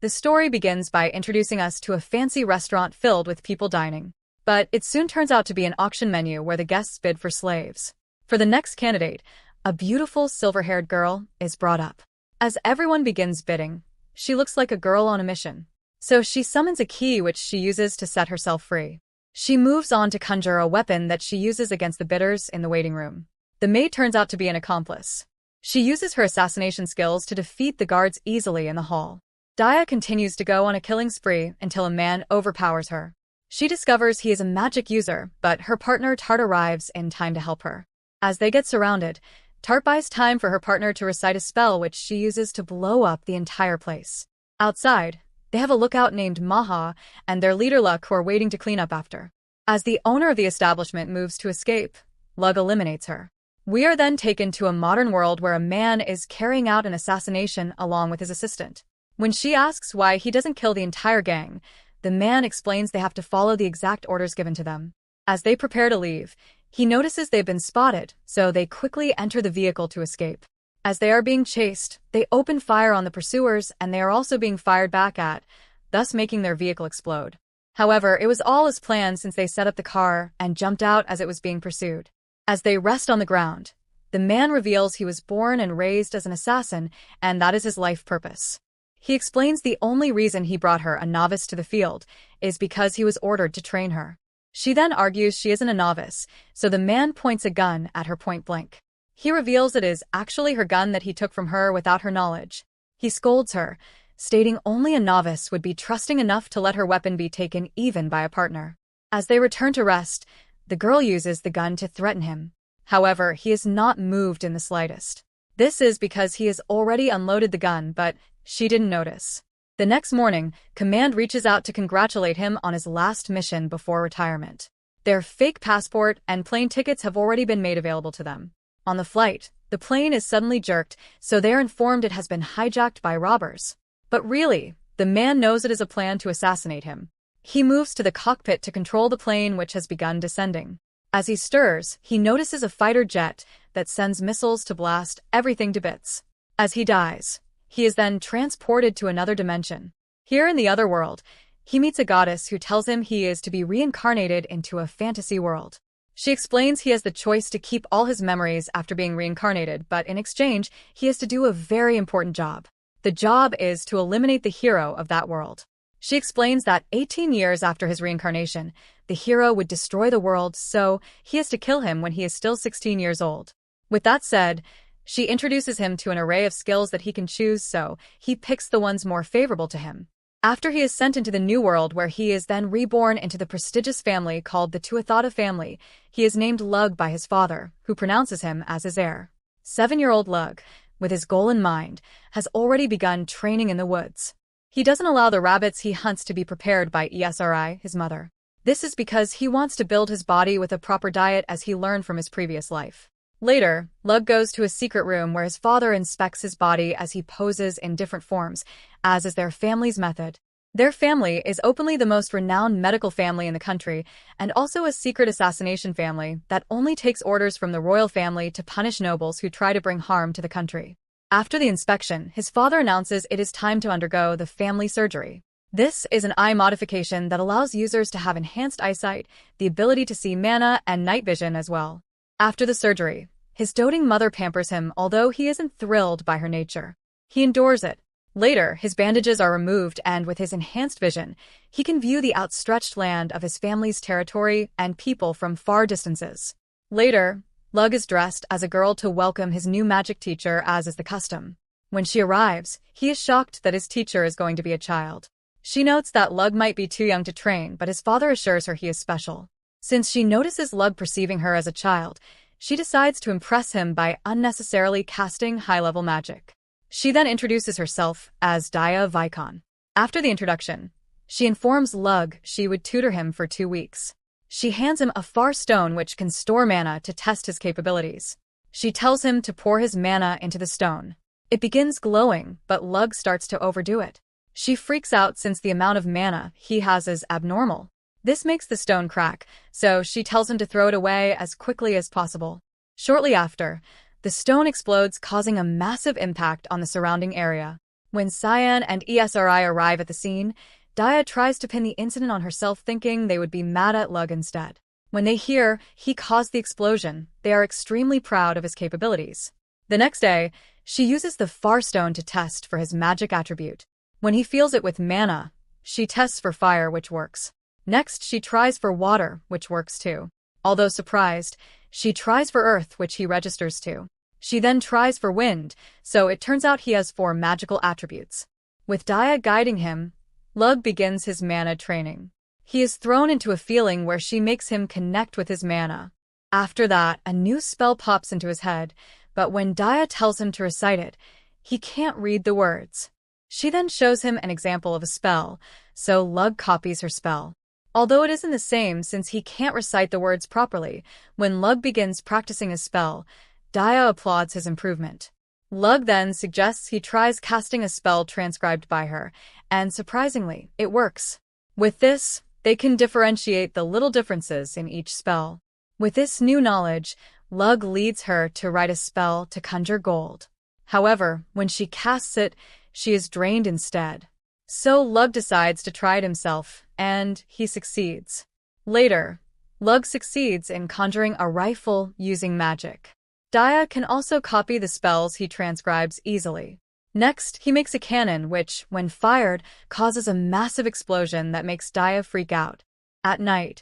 The story begins by introducing us to a fancy restaurant filled with people dining. But it soon turns out to be an auction menu where the guests bid for slaves. For the next candidate, a beautiful silver-haired girl is brought up. As everyone begins bidding, she looks like a girl on a mission. So she summons a key which she uses to set herself free. She moves on to conjure a weapon that she uses against the bidders in the waiting room. The maid turns out to be an accomplice. She uses her assassination skills to defeat the guards easily in the hall. Daya continues to go on a killing spree until a man overpowers her. She discovers he is a magic user, but her partner Tart arrives in time to help her. As they get surrounded, Tart buys time for her partner to recite a spell which she uses to blow up the entire place. Outside, they have a lookout named Maha and their leader Luck who are waiting to clean up after. As the owner of the establishment moves to escape, Lug eliminates her. We are then taken to a modern world where a man is carrying out an assassination along with his assistant. When she asks why he doesn't kill the entire gang, the man explains they have to follow the exact orders given to them. As they prepare to leave, he notices they've been spotted, so they quickly enter the vehicle to escape. As they are being chased, they open fire on the pursuers and they are also being fired back at, thus making their vehicle explode. However, it was all as planned since they set up the car and jumped out as it was being pursued. As they rest on the ground, the man reveals he was born and raised as an assassin, and that is his life purpose. He explains the only reason he brought her, a novice, to the field is because he was ordered to train her. She then argues she isn't a novice, so the man points a gun at her point blank. He reveals it is actually her gun that he took from her without her knowledge. He scolds her, stating only a novice would be trusting enough to let her weapon be taken even by a partner. As they return to rest, the girl uses the gun to threaten him. However, he is not moved in the slightest. This is because he has already unloaded the gun, but she didn't notice. The next morning, Command reaches out to congratulate him on his last mission before retirement. Their fake passport and plane tickets have already been made available to them. On the flight, the plane is suddenly jerked, so they are informed it has been hijacked by robbers. But really, the man knows it is a plan to assassinate him. He moves to the cockpit to control the plane which has begun descending. As he stirs, he notices a fighter jet that sends missiles to blast everything to bits. As he dies, he is then transported to another dimension. Here in the other world, he meets a goddess who tells him he is to be reincarnated into a fantasy world. She explains he has the choice to keep all his memories after being reincarnated, but in exchange, he has to do a very important job. The job is to eliminate the hero of that world. She explains that 18 years after his reincarnation, the hero would destroy the world, so he has to kill him when he is still 16 years old. With that said, she introduces him to an array of skills that he can choose, so he picks the ones more favorable to him. After he is sent into the new world where he is then reborn into the prestigious family called the Tuatha family, he is named Lug by his father, who pronounces him as his heir. 7-year-old Lug, with his goal in mind, has already begun training in the woods. He doesn't allow the rabbits he hunts to be prepared by Esri, his mother. This is because he wants to build his body with a proper diet as he learned from his previous life. Later, Lug goes to a secret room where his father inspects his body as he poses in different forms, as is their family's method. Their family is openly the most renowned medical family in the country, and also a secret assassination family that only takes orders from the royal family to punish nobles who try to bring harm to the country. After the inspection, his father announces it is time to undergo the family surgery. This is an eye modification that allows users to have enhanced eyesight, the ability to see mana, and night vision as well. After the surgery, his doting mother pampers him, although he isn't thrilled by her nature. He endures it. Later, his bandages are removed and with his enhanced vision, he can view the outstretched land of his family's territory and people from far distances. Later, Lug is dressed as a girl to welcome his new magic teacher as is the custom. When she arrives, he is shocked that his teacher is going to be a child. She notes that Lug might be too young to train, but his father assures her he is special. Since she notices Lug perceiving her as a child, she decides to impress him by unnecessarily casting high-level magic. She then introduces herself as Daya Vicon. After the introduction, she informs Lug she would tutor him for 2 weeks. She hands him a far stone which can store mana to test his capabilities. She tells him to pour his mana into the stone. It begins glowing, but Lug starts to overdo it. She freaks out since the amount of mana he has is abnormal. This makes the stone crack, so she tells him to throw it away as quickly as possible. Shortly after, the stone explodes, causing a massive impact on the surrounding area. When Cyan and Esri arrive at the scene, Daya tries to pin the incident on herself, thinking they would be mad at Lug instead. When they hear he caused the explosion, they are extremely proud of his capabilities. The next day, she uses the Far Stone to test for his magic attribute. When he feels it with mana, she tests for fire, which works. Next, she tries for water, which works too. Although surprised, she tries for earth, which he registers to. She then tries for wind, so it turns out he has 4 magical attributes. With Daya guiding him, Lug begins his mana training. He is thrown into a feeling where she makes him connect with his mana. After that, a new spell pops into his head, but when Daya tells him to recite it, he can't read the words. She then shows him an example of a spell, so Lug copies her spell. Although it isn't the same since he can't recite the words properly, when Lug begins practicing his spell, Daya applauds his improvement. Lug then suggests he tries casting a spell transcribed by her, and surprisingly, it works. With this, they can differentiate the little differences in each spell. With this new knowledge, Lug leads her to write a spell to conjure gold. However, when she casts it, she is drained instead. So Lug decides to try it himself, and he succeeds. Later, Lug succeeds in conjuring a rifle using magic. Daya can also copy the spells he transcribes easily. Next, he makes a cannon which, when fired, causes a massive explosion that makes Daya freak out. At night,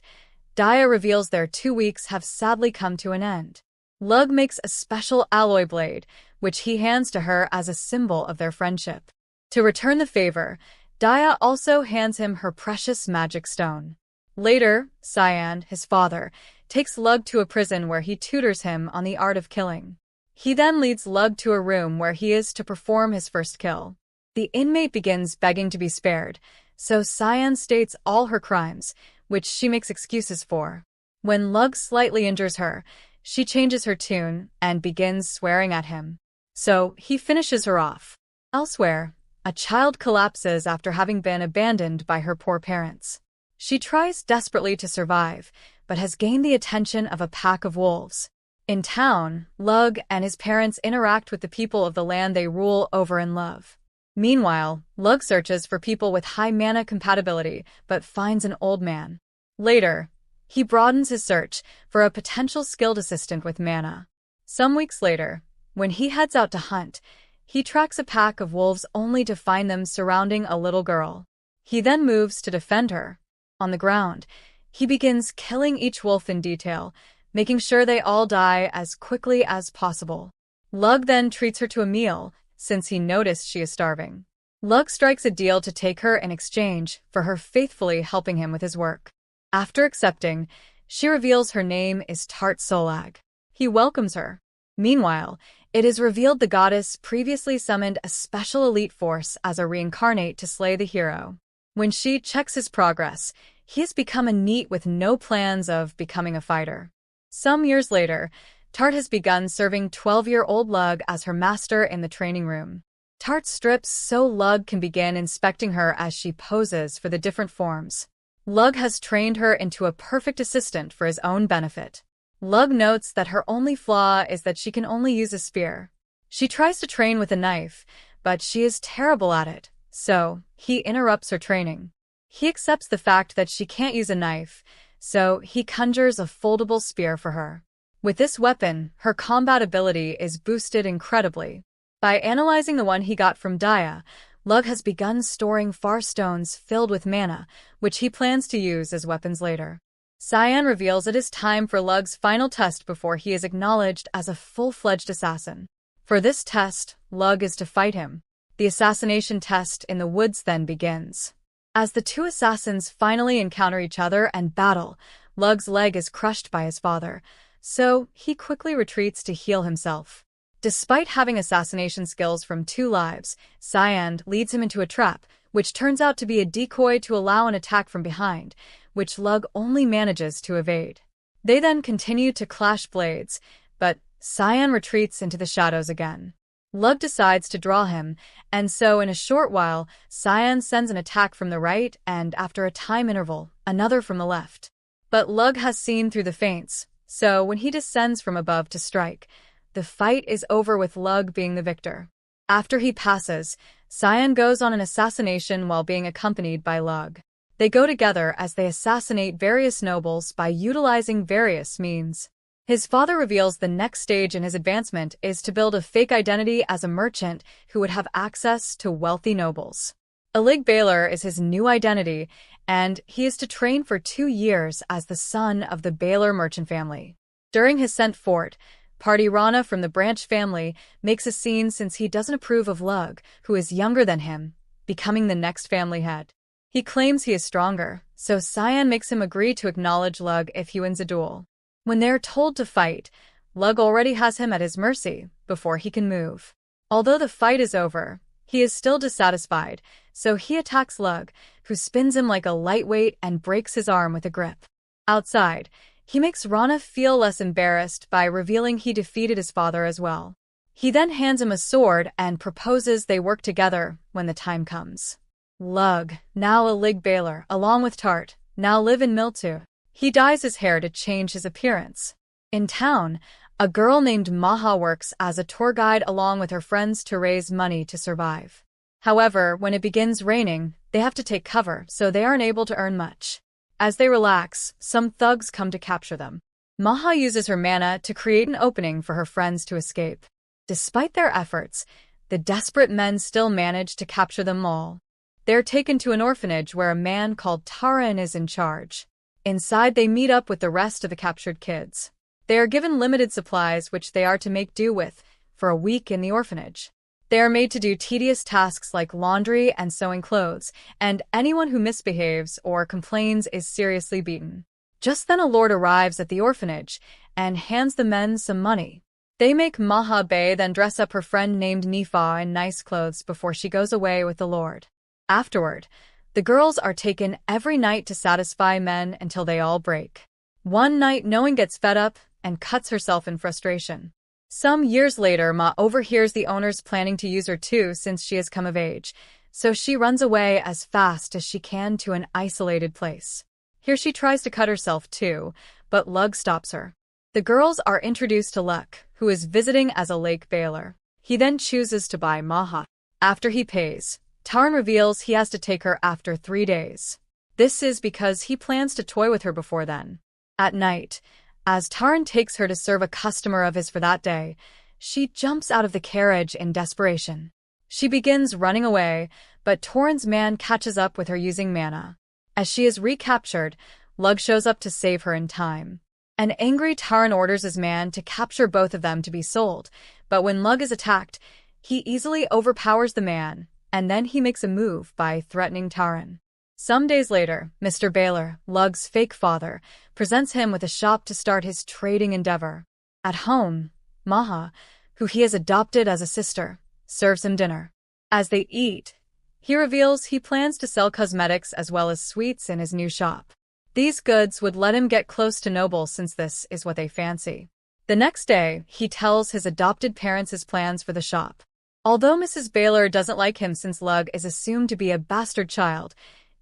Daya reveals their 2 weeks have sadly come to an end. Lug makes a special alloy blade, which he hands to her as a symbol of their friendship. To return the favor, Daya also hands him her precious magic stone. Later, Cyan, his father, takes Lug to a prison where he tutors him on the art of killing. He then leads Lug to a room where he is to perform his first kill. The inmate begins begging to be spared, so Cyan states all her crimes, which she makes excuses for. When Lug slightly injures her, she changes her tune and begins swearing at him. So he finishes her off. Elsewhere, a child collapses after having been abandoned by her poor parents. She tries desperately to survive, but has gained the attention of a pack of wolves. In town, Lug and his parents interact with the people of the land they rule over and love. Meanwhile, Lug searches for people with high mana compatibility, but finds an old man. Later, he broadens his search for a potential skilled assistant with mana. Some weeks later, when he heads out to hunt, he tracks a pack of wolves only to find them surrounding a little girl. He then moves to defend her. On the ground, he begins killing each wolf in detail, making sure they all die as quickly as possible. Lug then treats her to a meal, since he noticed she is starving. Lug strikes a deal to take her in exchange for her faithfully helping him with his work. After accepting, she reveals her name is Tart Solag. He welcomes her. Meanwhile, it is revealed the goddess previously summoned a special elite force as a reincarnate to slay the hero. When she checks his progress, he has become a NEET with no plans of becoming a fighter. Some years later, Tart has begun serving 12-year-old Lug as her master in the training room. Tart strips so Lug can begin inspecting her as she poses for the different forms. Lug has trained her into a perfect assistant for his own benefit. Lug notes that her only flaw is that she can only use a spear. She tries to train with a knife, but she is terrible at it, so he interrupts her training. He accepts the fact that she can't use a knife, so he conjures a foldable spear for her. With this weapon, her combat ability is boosted incredibly. By analyzing the one he got from Daya, Lug has begun storing far stones filled with mana, which he plans to use as weapons later. Cyan reveals it is time for Lug's final test before he is acknowledged as a full-fledged assassin. For this test, Lug is to fight him. The assassination test in the woods then begins. As the two assassins finally encounter each other and battle, Lug's leg is crushed by his father, so he quickly retreats to heal himself. Despite having assassination skills from 2 lives, Cyan leads him into a trap, which turns out to be a decoy to allow an attack from behind, which Lug only manages to evade. They then continue to clash blades, but Cyan retreats into the shadows again. Lug decides to draw him, and so in a short while, Cyan sends an attack from the right and, after a time interval, another from the left. But Lug has seen through the feints, so when he descends from above to strike, the fight is over with Lug being the victor. After he passes, Cyan goes on an assassination while being accompanied by Lug. They go together as they assassinate various nobles by utilizing various means. His father reveals the next stage in his advancement is to build a fake identity as a merchant who would have access to wealthy nobles. Alig Baylor is his new identity, and he is to train for 2 years as the son of the Baylor merchant family. During his scent fort, Party Rana from the Branch family makes a scene since he doesn't approve of Lug, who is younger than him, becoming the next family head. He claims he is stronger, so Cyan makes him agree to acknowledge Lug if he wins a duel. When they're told to fight, Lug already has him at his mercy before he can move. Although the fight is over, he is still dissatisfied, so he attacks Lug, who spins him like a lightweight and breaks his arm with a grip. Outside, he makes Rana feel less embarrassed by revealing he defeated his father as well. He then hands him a sword and proposes they work together when the time comes. Lug, now Alig Baylor, along with Tart, now live in Miltu. He dyes his hair to change his appearance. In town, a girl named Maha works as a tour guide along with her friends to raise money to survive. However, when it begins raining, they have to take cover, so they aren't able to earn much. As they relax, some thugs come to capture them. Maha uses her mana to create an opening for her friends to escape. Despite their efforts, the desperate men still manage to capture them all. They're taken to an orphanage where a man called Taran is in charge. Inside, they meet up with the rest of the captured kids. They are given limited supplies which they are to make do with for a week in the orphanage. They are made to do tedious tasks like laundry and sewing clothes, and anyone who misbehaves or complains is seriously beaten. Just then a lord arrives at the orphanage and hands the men some money. They make Maha bathe and dress up her friend named Nifa in nice clothes before she goes away with the lord. Afterward, the girls are taken every night to satisfy men until they all break. One night, no one gets fed up and cuts herself in frustration. Some years later, Ma overhears the owners planning to use her too since she has come of age, so she runs away as fast as she can to an isolated place. Here she tries to cut herself too, but Lug stops her. The girls are introduced to Luck, who is visiting as a Lake Baylor. He then chooses to buy Maha. After he pays, Tarn reveals he has to take her after 3 days. This is because he plans to toy with her before then. At night, as Tarn takes her to serve a customer of his for that day, she jumps out of the carriage in desperation. She begins running away, but Torrn's man catches up with her using mana. As she is recaptured, Lug shows up to save her in time. An angry Tarn orders his man to capture both of them to be sold, but when Lug is attacked, he easily overpowers the man, and then he makes a move by threatening Tarn. Some days later, Mr. Baylor, Lug's fake father, presents him with a shop to start his trading endeavor. At home, Maha, who he has adopted as a sister, serves him dinner. As they eat, he reveals he plans to sell cosmetics as well as sweets in his new shop. These goods would let him get close to nobles since this is what they fancy. The next day, he tells his adopted parents his plans for the shop. Although Mrs. Baylor doesn't like him since Lug is assumed to be a bastard child,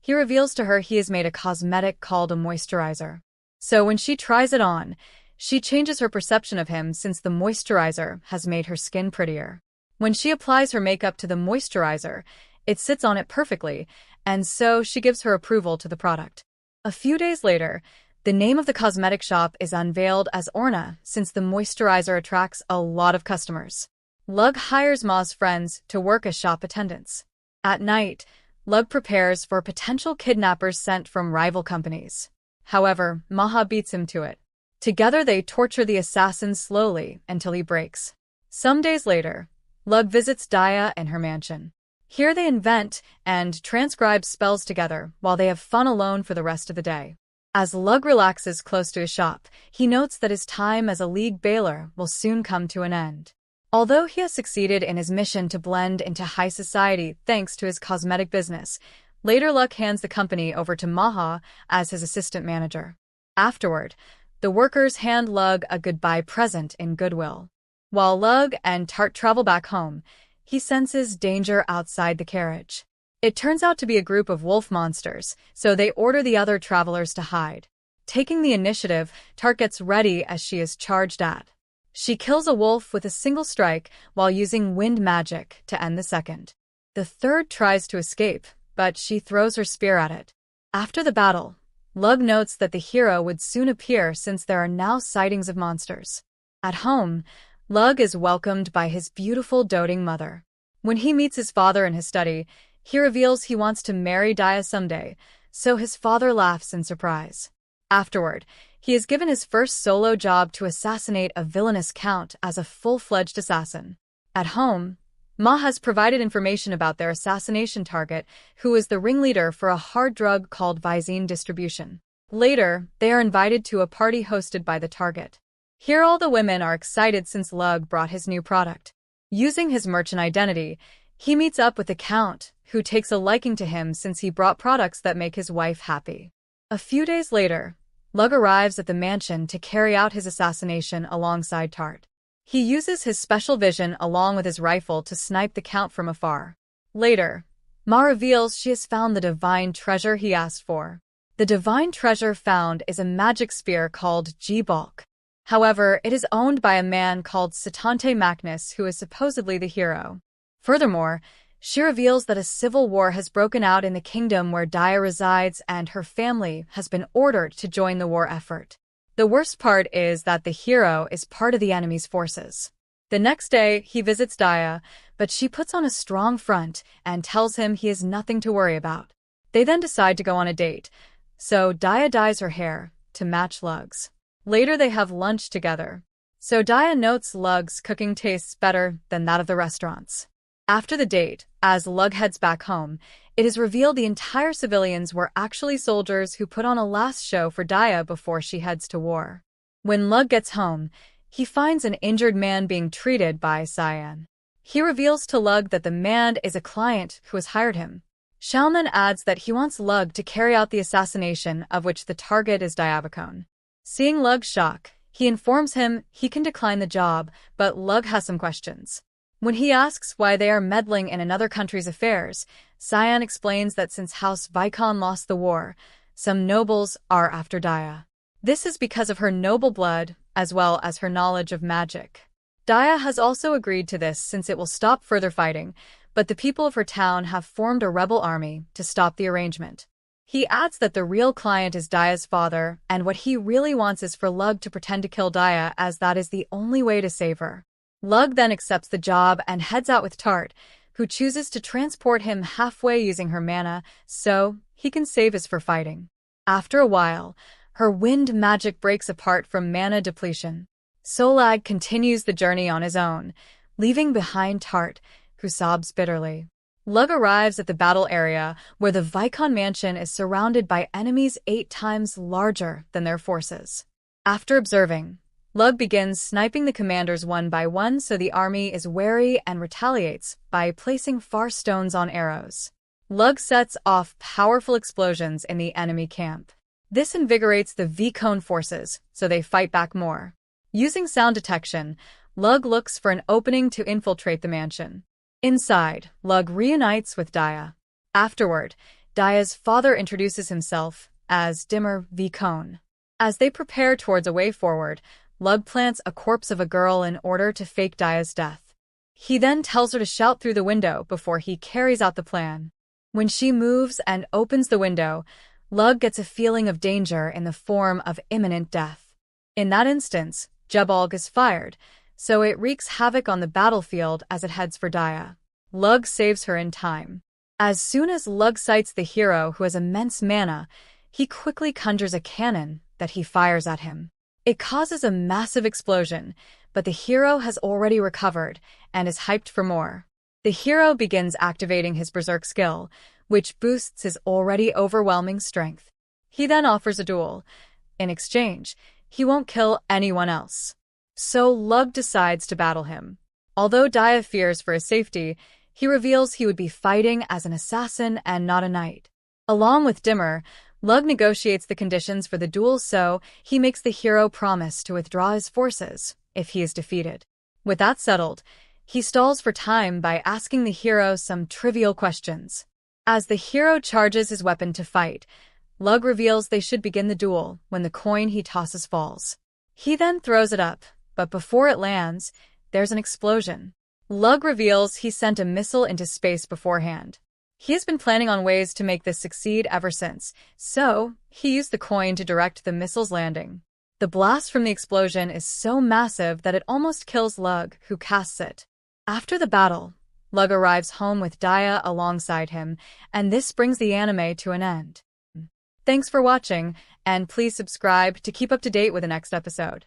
he reveals to her he has made a cosmetic called a moisturizer. So when she tries it on, she changes her perception of him since the moisturizer has made her skin prettier. When she applies her makeup to the moisturizer, it sits on it perfectly, and so she gives her approval to the product. A few days later, the name of the cosmetic shop is unveiled as Orna since the moisturizer attracts a lot of customers. Lug hires Ma's friends to work as shop attendants. At night, Lug prepares for potential kidnappers sent from rival companies. However, Maha beats him to it. Together they torture the assassin slowly until he breaks. Some days later, Lug visits Daya in her mansion. Here they invent and transcribe spells together while they have fun alone for the rest of the day. As Lug relaxes close to his shop, he notes that his time as a League Baylor will soon come to an end. Although he has succeeded in his mission to blend into high society thanks to his cosmetic business, later Luck hands the company over to Maha as his assistant manager. Afterward, the workers hand Lug a goodbye present in goodwill. While Lug and Tart travel back home, he senses danger outside the carriage. It turns out to be a group of wolf monsters, so they order the other travelers to hide. Taking the initiative, Tart gets ready as she is charged at. She kills a wolf with a single strike while using wind magic to end the second. The third tries to escape, but she throws her spear at it. After the battle, Lug notes that the hero would soon appear since there are now sightings of monsters. At home, Lug is welcomed by his beautiful doting mother. When he meets his father in his study, he reveals he wants to marry Daya someday, so his father laughs in surprise. Afterward, he is given his first solo job to assassinate a villainous count as a full-fledged assassin. At home, Ma has provided information about their assassination target, who is the ringleader for a hard drug called Visine distribution. Later, they are invited to a party hosted by the target. Here all the women are excited since Lug brought his new product. Using his merchant identity, he meets up with the Count, who takes a liking to him since he brought products that make his wife happy. A few days later, Lug arrives at the mansion to carry out his assassination alongside Tart. He uses his special vision along with his rifle to snipe the Count from afar. Later, Ma reveals she has found the divine treasure he asked for. The divine treasure found is a magic spear called G-Bulk. However, it is owned by a man called Satante Magnus, who is supposedly the hero. Furthermore, she reveals that a civil war has broken out in the kingdom where Daya resides and her family has been ordered to join the war effort. The worst part is that the hero is part of the enemy's forces. The next day, he visits Daya, but she puts on a strong front and tells him he has nothing to worry about. They then decide to go on a date, so Daya dyes her hair to match Lug's. Later they have lunch together, so Daya notes Lug's cooking tastes better than that of the restaurants. After the date, as Lug heads back home, it is revealed the entire civilians were actually soldiers who put on a last show for Daya before she heads to war. When Lug gets home, he finds an injured man being treated by Cyan. He reveals to Lug that the man is a client who has hired him. Shaun then adds that he wants Lug to carry out the assassination of which the target is Diabicone. Seeing Lug's shock, he informs him he can decline the job, but Lug has some questions. When he asks why they are meddling in another country's affairs, Cyan explains that since House Vicon lost the war, some nobles are after Daya. This is because of her noble blood, as well as her knowledge of magic. Daya has also agreed to this since it will stop further fighting, but the people of her town have formed a rebel army to stop the arrangement. He adds that the real client is Daya's father, and what he really wants is for Lug to pretend to kill Daya, as that is the only way to save her. Lug then accepts the job and heads out with Tart, who chooses to transport him halfway using her mana, so he can save us for fighting. After a while, her wind magic breaks apart from mana depletion. Solag continues the journey on his own, leaving behind Tart, who sobs bitterly. Lug arrives at the battle area, where the Vicon mansion is surrounded by enemies 8 times larger than their forces. After observing, Lug begins sniping the commanders one by one so the army is wary and retaliates by placing far stones on arrows. Lug sets off powerful explosions in the enemy camp. This invigorates the Vicon forces, so they fight back more. Using sound detection, Lug looks for an opening to infiltrate the mansion. Inside, Lug reunites with Daya. Afterward, Daya's father introduces himself as Dimmer Vicon. As they prepare towards a way forward, Lug plants a corpse of a girl in order to fake Daya's death. He then tells her to shout through the window before he carries out the plan. When she moves and opens the window, Lug gets a feeling of danger in the form of imminent death. In that instance, Jebalg is fired, so it wreaks havoc on the battlefield as it heads for Daya. Lug saves her in time. As soon as Lug sights the hero who has immense mana, he quickly conjures a cannon that he fires at him. It causes a massive explosion, but the hero has already recovered and is hyped for more. The hero begins activating his berserk skill, which boosts his already overwhelming strength. He then offers a duel. In exchange, he won't kill anyone else. So Lug decides to battle him. Although Daya fears for his safety, he reveals he would be fighting as an assassin and not a knight. Along with Dimmer, Lug negotiates the conditions for the duel, so he makes the hero promise to withdraw his forces if he is defeated. With that settled, he stalls for time by asking the hero some trivial questions. As the hero charges his weapon to fight, Lug reveals they should begin the duel when the coin he tosses falls. He then throws it up, but before it lands, there's an explosion. Lug reveals he sent a missile into space beforehand. He has been planning on ways to make this succeed ever since, so he used the coin to direct the missile's landing. The blast from the explosion is so massive that it almost kills Lug, who casts it. After the battle, Lug arrives home with Daya alongside him, and this brings the anime to an end. Thanks for watching, and please subscribe to keep up to date with the next episode.